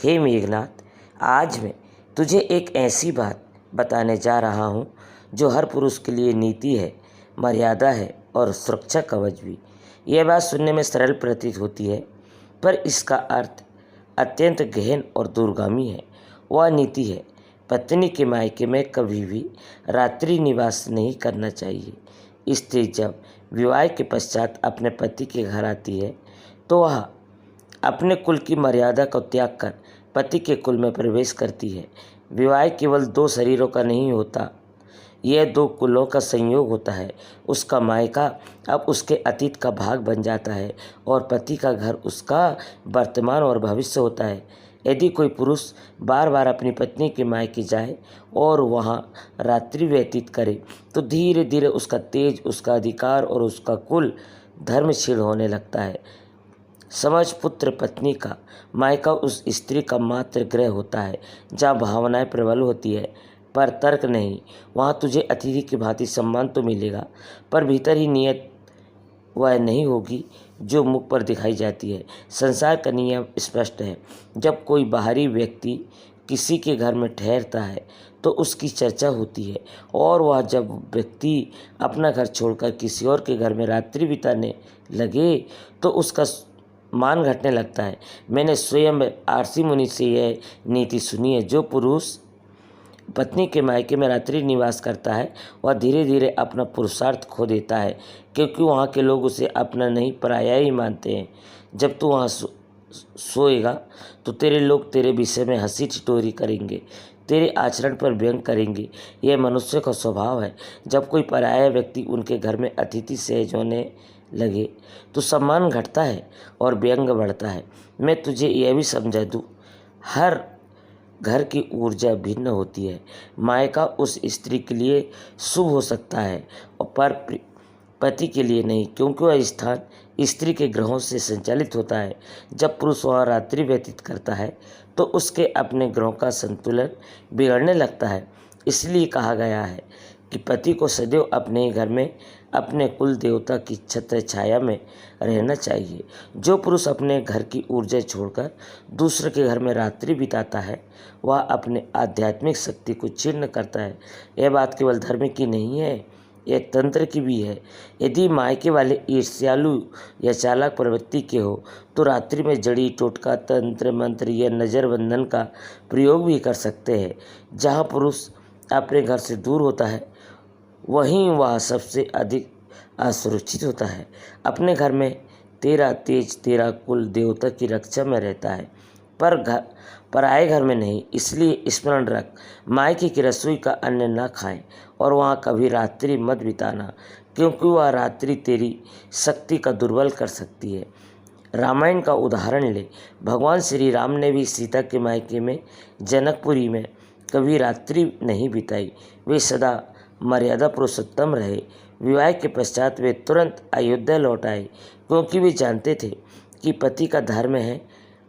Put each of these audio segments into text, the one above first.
हे मेघनाथ, आज मैं तुझे एक ऐसी बात बताने जा रहा हूँ जो हर पुरुष के लिए नीति है, मर्यादा है और सुरक्षा कवच भी। यह बात सुनने में सरल प्रतीत होती है, पर इसका अर्थ अत्यंत गहन और दूरगामी है। वह नीति है, पत्नी के मायके में कभी भी रात्रि निवास नहीं करना चाहिए। स्त्री जब विवाह के पश्चात अपने पति के घर आती है तो वह अपने कुल की मर्यादा को त्याग कर पति के कुल में प्रवेश करती है। विवाह केवल दो शरीरों का नहीं होता, यह दो कुलों का संयोग होता है। उसका मायका अब उसके अतीत का भाग बन जाता है और पति का घर उसका वर्तमान और भविष्य होता है। यदि कोई पुरुष बार बार अपनी पत्नी के मायके जाए और वहाँ रात्रि व्यतीत करे तो धीरे धीरे उसका तेज, उसका अधिकार और उसका कुल धर्म क्षीण होने लगता है। समझ, पुत्र पत्नी का मायका उस स्त्री का मात्र गृह होता है जहाँ भावनाएं प्रबल होती है पर तर्क नहीं। वहाँ तुझे अतिथि की भांति सम्मान तो मिलेगा, पर भीतर ही नियत वह नहीं होगी जो मुख पर दिखाई जाती है। संसार का नियम स्पष्ट है, जब कोई बाहरी व्यक्ति किसी के घर में ठहरता है तो उसकी चर्चा होती है, और वह जब व्यक्ति अपना घर छोड़कर किसी और के घर में रात्रि बिताने लगे तो उसका मान घटने लगता है। मैंने स्वयं आरसी मुनि से यह नीति सुनी है, जो पुरुष पत्नी के मायके में रात्रि निवास करता है वह धीरे धीरे अपना पुरुषार्थ खो देता है, क्योंकि वहाँ के लोग उसे अपना नहीं पराया ही मानते हैं। जब तू वहाँ सोएगा तो तेरे लोग तेरे विषय में हंसी ठिठोरी करेंगे, तेरे आचरण पर व्यंग करेंगे। यह मनुष्य का स्वभाव है। जब कोई पराया व्यक्ति उनके घर में अतिथि सहज होने लगे तो सम्मान घटता है और व्यंग बढ़ता है। मैं तुझे यह भी समझा दूँ, हर घर की ऊर्जा भिन्न होती है। मायका उस स्त्री के लिए शुभ हो सकता है पर पति के लिए नहीं, क्योंकि वह स्थान स्त्री के ग्रहों से संचालित होता है। जब पुरुष वहाँ रात्रि व्यतीत करता है तो उसके अपने ग्रहों का संतुलन बिगड़ने लगता है। इसलिए कहा गया है कि पति को सदैव अपने ही घर में अपने कुल देवता की छत्र छाया में रहना चाहिए। जो पुरुष अपने घर की ऊर्जा छोड़कर दूसरे के घर में रात्रि बिताता है वह अपने आध्यात्मिक शक्ति को चीर्ण करता है। यह बात केवल धर्म की नहीं है, यह तंत्र की भी है। यदि मायके वाले ईर्ष्यालु या चालाक प्रवृत्ति के हो तो रात्रि में जड़ी टोटका, तंत्र मंत्र या नज़र बंधन का प्रयोग भी कर सकते हैं। जहाँ पुरुष अपने घर से दूर होता है वहीं वह सबसे अधिक असुरक्षित होता है। अपने घर में तेरा तेज, तेरा कुल देवता की रक्षा में रहता है, पर पराए घर में नहीं। इसलिए स्मरण रख, मायके की रसोई का अन्न न खाएं और वहाँ कभी रात्रि मत बिताना, क्योंकि वह रात्रि तेरी शक्ति का दुर्बल कर सकती है। रामायण का उदाहरण ले, भगवान श्री राम ने भी सीता के मायके में जनकपुरी में कभी रात्रि नहीं बिताई। वे सदा मर्यादा पुरुषोत्तम रहे। विवाह के पश्चात वे तुरंत अयोध्या लौट आए, क्योंकि वे जानते थे कि पति का धर्म है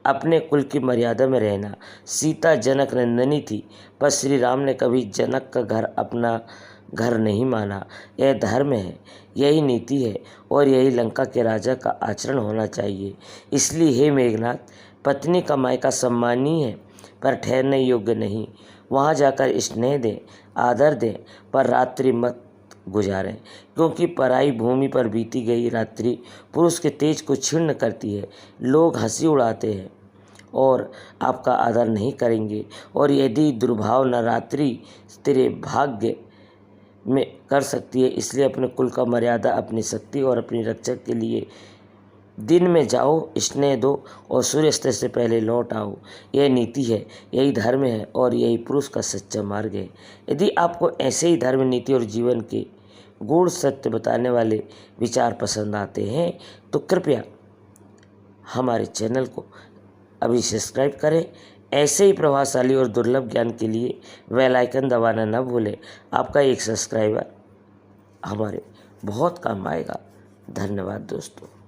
अपने कुल की मर्यादा में रहना। सीता जनक नंदिनी थी, पर श्री राम ने कभी जनक का घर अपना घर नहीं माना। यह धर्म है, यही नीति है और यही लंका के राजा का आचरण होना चाहिए। इसलिए हे मेघनाथ, पत्नी का मायका सम्मानीय है पर ठहरने योग्य नहीं। वहाँ जाकर स्नेह दें, आदर दें, पर रात्रि मत गुजारें, क्योंकि पराई भूमि पर बीती गई रात्रि पुरुष के तेज को क्षीण करती है। लोग हंसी उड़ाते हैं और आपका आदर नहीं करेंगे, और यदि दुर्भावना रात्रि तेरे भाग्य में कर सकती है। इसलिए अपने कुल का मर्यादा, अपनी शक्ति और अपनी रक्षा के लिए दिन में जाओ, स्नेह दो और सूर्यास्त से पहले लौट आओ। यह नीति है, यही धर्म है और यही पुरुष का सच्चा मार्ग है। यदि आपको ऐसे ही धर्म, नीति और जीवन के गूढ़ सत्य बताने वाले विचार पसंद आते हैं तो कृपया हमारे चैनल को अभी सब्सक्राइब करें। ऐसे ही प्रभावशाली और दुर्लभ ज्ञान के लिए बेल आइकन दबाना न भूलें। आपका एक सब्सक्राइबर हमारे बहुत काम आएगा। धन्यवाद दोस्तों।